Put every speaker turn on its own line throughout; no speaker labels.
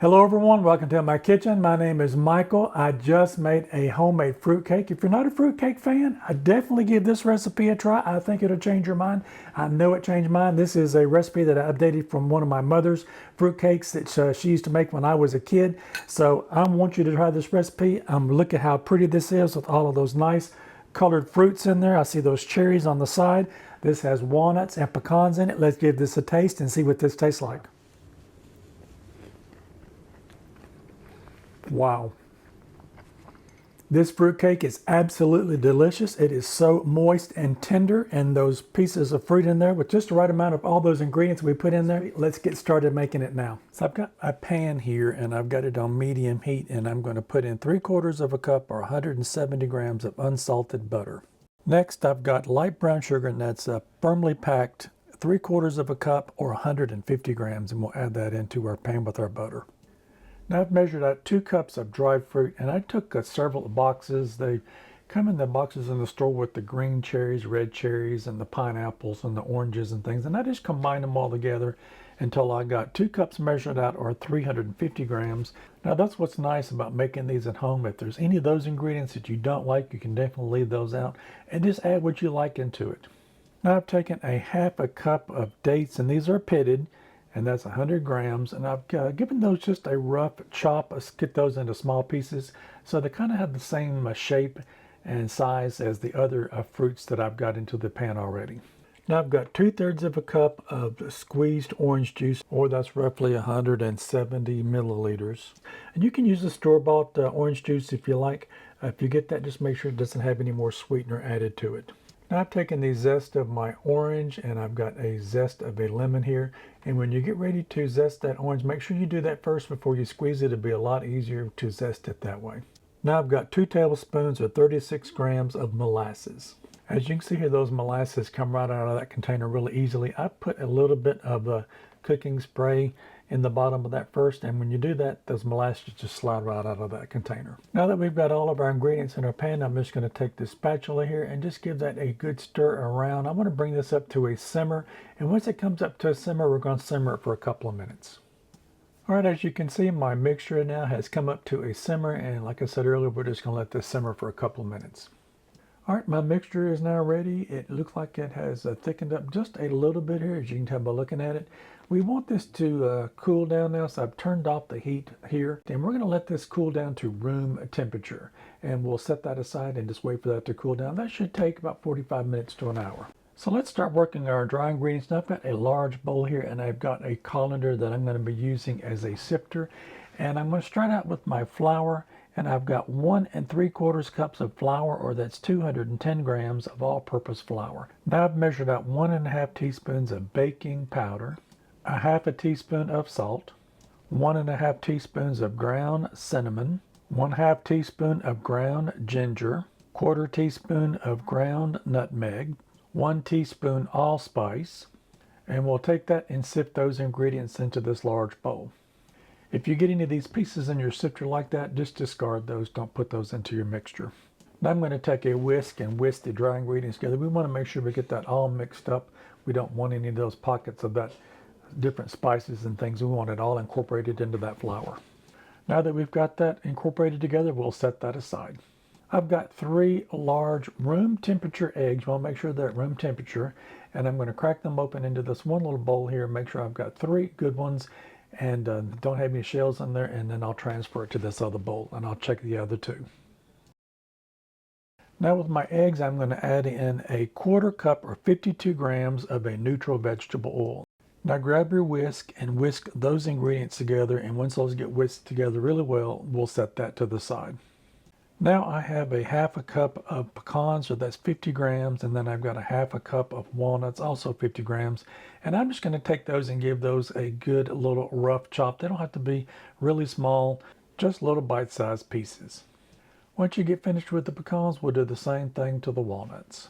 Hello everyone, welcome to my kitchen. My name is Michael. I just made a homemade fruitcake. If you're not a fruitcake fan, I definitely give this recipe a try. I think it'll change your mind. I know it changed mine. This is a recipe that I updated from one of my mother's fruitcakes that she used to make when I was a kid. So I want you to try this recipe. Look at how pretty this is with all of those nice colored fruits in there. I see those cherries on the side. This has walnuts and pecans in it. Let's give this a taste and see what this tastes like. Wow. This fruitcake is absolutely delicious. It is so moist and tender, and those pieces of fruit in there with just the right amount of all those ingredients we put in there. Let's get started making it now. So I've got a pan here and I've got it on medium heat, and I'm going to put in 3/4 of a cup or 170 grams of unsalted butter. Next, I've got light brown sugar, and that's firmly packed 3/4 of a cup or 150 grams, and we'll add that into our pan with our butter. Now I've measured out 2 cups of dried fruit, and I took several boxes. They come in the boxes in the store with the green cherries, red cherries, and the pineapples and the oranges and things. And I just combined them all together until I got 2 cups measured out, or 350 grams. Now that's what's nice about making these at home. If there's any of those ingredients that you don't like, you can definitely leave those out and just add what you like into it. Now I've taken a half a cup of dates, and these are pitted, and that's 100 grams, and I've given those just a rough chop. Let's get those into small pieces so they kind of have the same shape and size as the other fruits that I've got into the pan already. Now I've got 2/3 of a cup of squeezed orange juice, or that's roughly 170 milliliters. And you can use the store-bought orange juice if you like. If you get that, just make sure it doesn't have any more sweetener added to it. Now I've taken the zest of my orange, and I've got a zest of a lemon here. And when you get ready to zest that orange, make sure you do that first before you squeeze it. It'll be a lot easier to zest it that way. Now I've got 2 tablespoons or 36 grams of molasses. As you can see here, those molasses come right out of that container really easily. I put a little bit of cooking spray in the bottom of that first, and when you do that, those molasses just slide right out of that container. Now that we've got all of our ingredients in our pan, I'm just going to take this spatula here and just give that a good stir around. I'm going to bring this up to a simmer, and once it comes up to a simmer, we're going to simmer it for a couple of minutes. All right, as you can see, my mixture now has come up to a simmer, and like I said earlier, we're just going to let this simmer for a couple of minutes. All right, my mixture is now ready. It looks like it has thickened up just a little bit here, as you can tell by looking at it. We want this to cool down now, so I've turned off the heat here. And we're going to let this cool down to room temperature. And we'll set that aside and just wait for that to cool down. That should take about 45 minutes to an hour. So let's start working our dry ingredients. Now I've got a large bowl here, and I've got a colander that I'm going to be using as a sifter. And I'm going to start out with my flour. And I've got 1 3/4 cups of flour, or that's 210 grams of all-purpose flour. Now I've measured out 1 1/2 teaspoons of baking powder, a 1/2 teaspoon of salt, 1 1/2 teaspoons of ground cinnamon, 1/2 teaspoon of ground ginger, 1/4 teaspoon of ground nutmeg, 1 teaspoon allspice, and we'll take that and sift those ingredients into this large bowl. If you get any of these pieces in your sifter like that, just discard those. Don't put those into your mixture. Now I'm going to take a whisk and whisk the dry ingredients together. We want to make sure we get that all mixed up. We don't want any of those pockets of that different spices and things. We want it all incorporated into that flour. Now that we've got that incorporated together, we'll set that aside. I've got 3 large room temperature eggs. We want to make sure they're at room temperature. And I'm going to crack them open into this one little bowl here. Make sure I've got 3 good ones and don't have any shells in there, and then I'll transfer it to this other bowl, and I'll check the other 2. Now with my eggs, I'm going to add in a 1/4 cup or 52 grams of a neutral vegetable oil. Now grab your whisk and whisk those ingredients together, and once those get whisked together really well, we'll set that to the side. Now I have a 1/2 cup of pecans, so that's 50 grams, and then I've got a 1/2 cup of walnuts, also 50 grams. And I'm just going to take those and give those a good little rough chop. They don't have to be really small, just little bite-sized pieces. Once you get finished with the pecans, we'll do the same thing to the walnuts.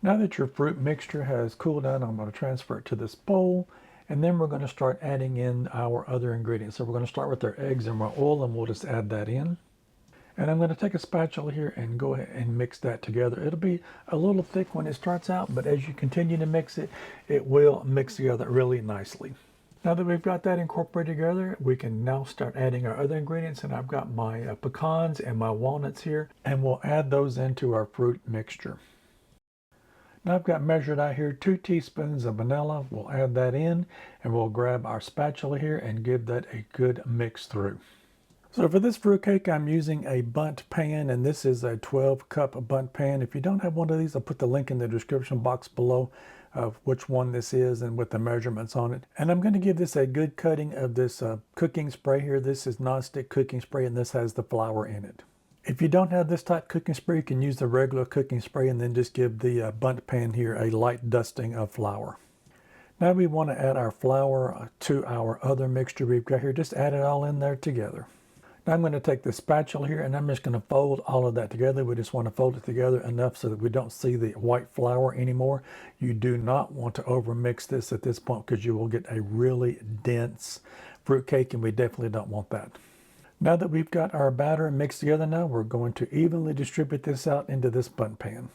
Now that your fruit mixture has cooled down, I'm going to transfer it to this bowl, and then we're going to start adding in our other ingredients. So we're going to start with our eggs and our oil, and we'll just add that in. And I'm going to take a spatula here and go ahead and mix that together. It'll be a little thick when it starts out, but as you continue to mix it, it will mix together really nicely. Now that we've got that incorporated together, we can now start adding our other ingredients, and I've got my pecans and my walnuts here, and we'll add those into our fruit mixture. Now I've got measured out here 2 teaspoons of vanilla. We'll add that in, and we'll grab our spatula here and give that a good mix through. So for this fruitcake, I'm using a bundt pan, and this is a 12-cup bundt pan. If you don't have one of these, I'll put the link in the description box below of which one this is and with the measurements on it. And I'm going to give this a good cutting of this cooking spray here. This is nonstick cooking spray, and this has the flour in it. If you don't have this type cooking spray, you can use the regular cooking spray and then just give the bundt pan here a light dusting of flour. Now we want to add our flour to our other mixture we've got here. Just add it all in there together. Now I'm going to take the spatula here, and I'm just going to fold all of that together. We just want to fold it together enough so that we don't see the white flour anymore. You do not want to overmix this at this point because you will get a really dense fruitcake, and we definitely don't want that. Now that we've got our batter mixed together now, we're going to evenly distribute this out into this bundt pan.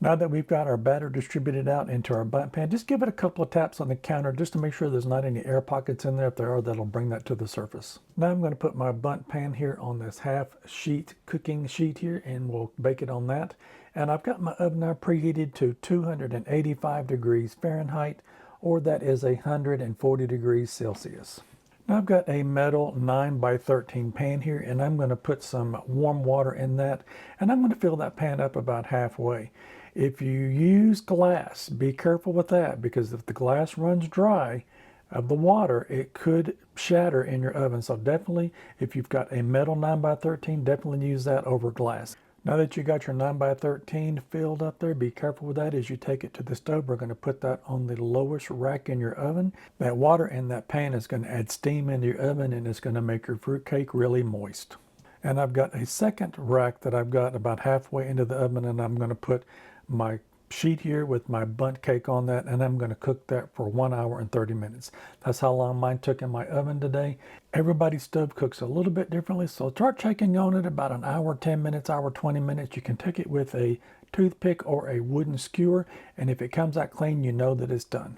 Now that we've got our batter distributed out into our bundt pan, just give it a couple of taps on the counter just to make sure there's not any air pockets in there. If there are, that'll bring that to the surface. Now I'm going to put my bundt pan here on this half sheet cooking sheet here, and we'll bake it on that. And I've got my oven now preheated to 285 degrees Fahrenheit, or that is 140 degrees Celsius. Now I've got a metal 9x13 pan here, and I'm going to put some warm water in that, and I'm going to fill that pan up about halfway. If you use glass, be careful with that, because if the glass runs dry of the water, it could shatter in your oven. So definitely, if you've got a metal 9x13, definitely use that over glass. Now that you got your 9x13 filled up there, be careful with that as you take it to the stove. We're going to put that on the lowest rack in your oven. That water in that pan is going to add steam into your oven, and it's going to make your fruitcake really moist. And I've got a second rack that I've got about halfway into the oven, and I'm going to put my sheet here with my bundt cake on that, and I'm going to cook that for 1 hour and 30 minutes. That's how long mine took in my oven today. Everybody's stove cooks a little bit differently, so start checking on it about an hour, 10 minutes, hour, 20 minutes. You can take it with a toothpick or a wooden skewer, and if it comes out clean, you know that it's done.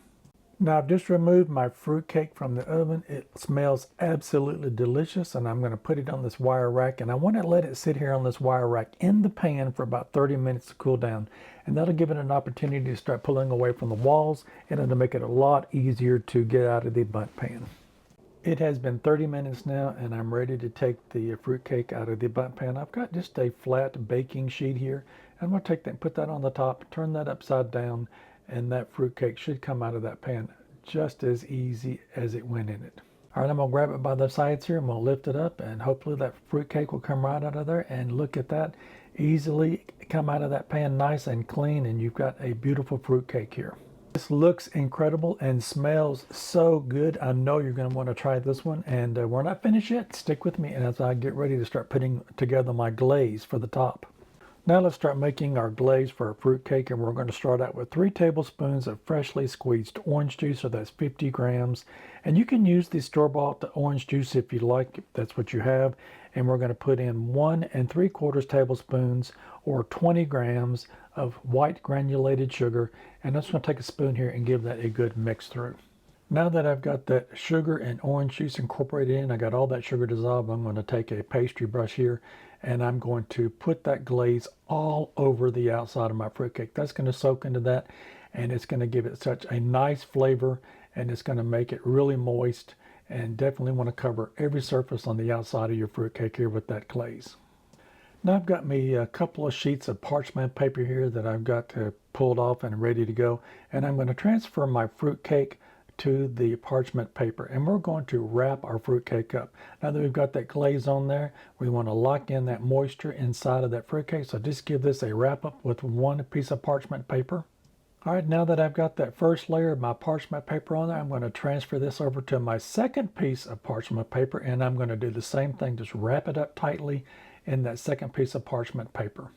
Now I've just removed my fruitcake from the oven. It smells absolutely delicious, and I'm going to put it on this wire rack, and I want to let it sit here on this wire rack in the pan for about 30 minutes to cool down, and that'll give it an opportunity to start pulling away from the walls, and it'll make it a lot easier to get out of the bundt pan. It has been 30 minutes now, and I'm ready to take the fruitcake out of the bundt pan. I've got just a flat baking sheet here. I'm going to take that and put that on the top, turn that upside down, and that fruitcake should come out of that pan just as easy as it went in it. All right, I'm going to grab it by the sides here. I'm going to lift it up, and hopefully that fruitcake will come right out of there. And look at that, easily come out of that pan nice and clean, and you've got a beautiful fruitcake here. This looks incredible and smells so good. I know you're going to want to try this one, and we're not finished yet. Stick with me as I get ready to start putting together my glaze for the top. Now let's start making our glaze for our fruitcake, and we're going to start out with 3 tablespoons of freshly squeezed orange juice, so that's 50 grams. And you can use the store-bought orange juice if you like, if that's what you have. And we're going to put in 1 3/4 tablespoons or 20 grams of white granulated sugar. And I'm just going to take a spoon here and give that a good mix through. Now that I've got that sugar and orange juice incorporated in, I got all that sugar dissolved, I'm going to take a pastry brush here, and I'm going to put that glaze all over the outside of my fruitcake. That's going to soak into that, and it's going to give it such a nice flavor, and it's going to make it really moist, and definitely want to cover every surface on the outside of your fruitcake here with that glaze. Now I've got me a couple of sheets of parchment paper here that I've got pulled off and ready to go, and I'm going to transfer my fruitcake to the parchment paper, and we're going to wrap our fruitcake up. Now that we've got that glaze on there, we want to lock in that moisture inside of that fruitcake, so just give this a wrap up with 1 piece of parchment paper. All right, now that I've got that first layer of my parchment paper on there, I'm going to transfer this over to my second piece of parchment paper, and I'm going to do the same thing, just wrap it up tightly in that second piece of parchment paper.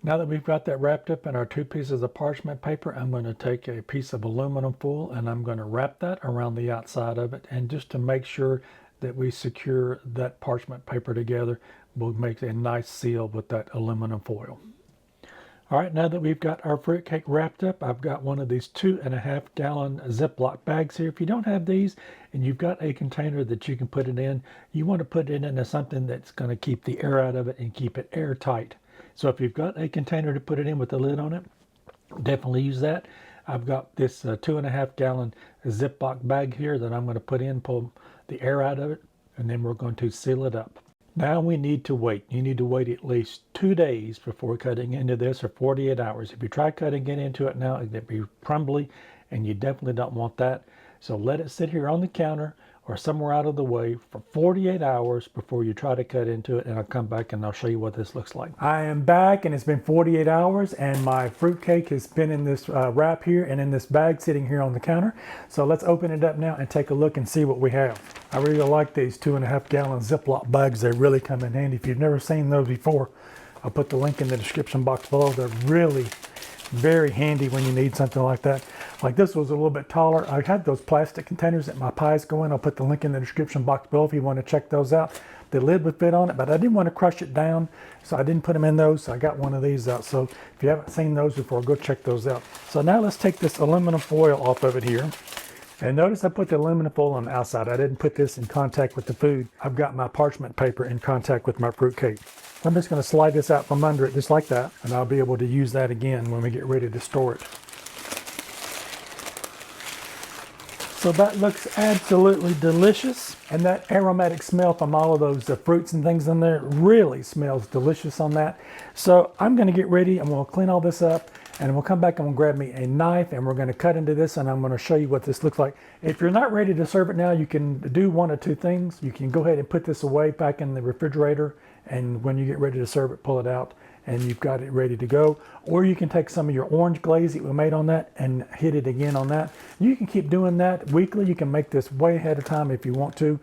Now that we've got that wrapped up in our 2 pieces of parchment paper, I'm going to take a piece of aluminum foil, and I'm going to wrap that around the outside of it. And just to make sure that we secure that parchment paper together, we'll make a nice seal with that aluminum foil. All right, now that we've got our fruitcake wrapped up, I've got one of these 2.5-gallon Ziploc bags here. If you don't have these and you've got a container that you can put it in, you want to put it into something that's going to keep the air out of it and keep it airtight. So if you've got a container to put it in with a lid on it, definitely use that. I've got this 2.5-gallon Ziploc bag here that I'm going to put in, pull the air out of it, and then we're going to seal it up. Now we need to wait. You need to wait at least 2 days before cutting into this, or 48 hours. If you try cutting it into it now, it'll be crumbly, and you definitely don't want that. So let it sit here on the counter or somewhere out of the way for 48 hours before you try to cut into it, and I'll come back and I'll show you what this looks like. I am back, and it's been 48 hours, and my fruitcake has been in this wrap here and in this bag sitting here on the counter. So let's open it up now and take a look and see what we have. I really like these 2.5-gallon Ziploc bags. They really come in handy. If you've never seen those before, I'll put the link in the description box below. They're really very handy when you need something like that. Like this was a little bit taller. I had those plastic containers that my pies go in. I'll put the link in the description box below if you want to check those out. The lid would fit on it, but I didn't want to crush it down, so I didn't put them in those. So I got one of these out. So if you haven't seen those before, go check those out. So now let's take this aluminum foil off of it here. And notice I put the aluminum foil on the outside. I didn't put this in contact with the food. I've got my parchment paper in contact with my fruitcake. I'm just going to slide this out from under it just like that, and I'll be able to use that again when we get ready to store it. So that looks absolutely delicious, and that aromatic smell from all of those fruits and things in there really smells delicious on that. So I'm going to get ready, and we'll clean all this up, and we'll come back and we'll grab me a knife, and we're going to cut into this, and I'm going to show you what this looks like. If you're not ready to serve it now, you can do one of two things. You can go ahead and put this away back in the refrigerator, and when you get ready to serve it, pull it out, and you've got it ready to go. Or you can take some of your orange glaze that we made on that and hit it again on that. You can keep doing that weekly. You can make this way ahead of time if you want to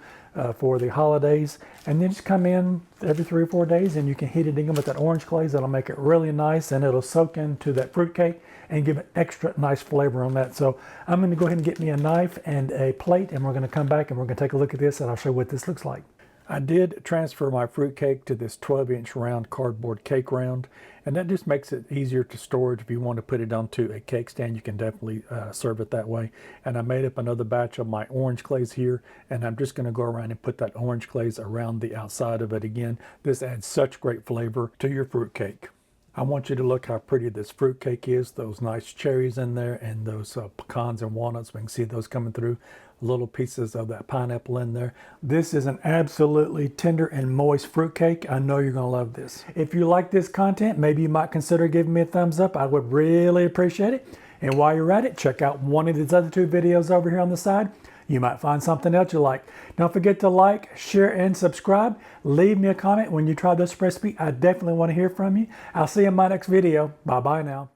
for the holidays, and then just come in every 3 or 4 days and you can hit it again with that orange glaze. That'll make it really nice, and it'll soak into that fruitcake and give it extra nice flavor on that. So I'm going to go ahead and get me a knife and a plate, and we're going to come back and we're going to take a look at this, and I'll show you what this looks like. I did transfer my fruitcake to this 12-inch round cardboard cake round, and that just makes it easier to store it. If you want to put it onto a cake stand, you can definitely serve it that way. And I made up another batch of my orange glaze here, and I'm just going to go around and put that orange glaze around the outside of it again. This adds such great flavor to your fruitcake. I want you to look how pretty this fruitcake is. Those nice cherries in there, and those pecans and walnuts. We can see those coming through. Little pieces of that pineapple in there. This is an absolutely tender and moist fruitcake. I know you're going to love this. If you like this content, maybe you might consider giving me a thumbs up. I would really appreciate it. And while you're at it, check out one of these other 2 videos over here on the side. You might find something else you like. Don't forget to like, share, and subscribe. Leave me a comment when you try this recipe. I definitely want to hear from you. I'll see you in my next video. Bye-bye now.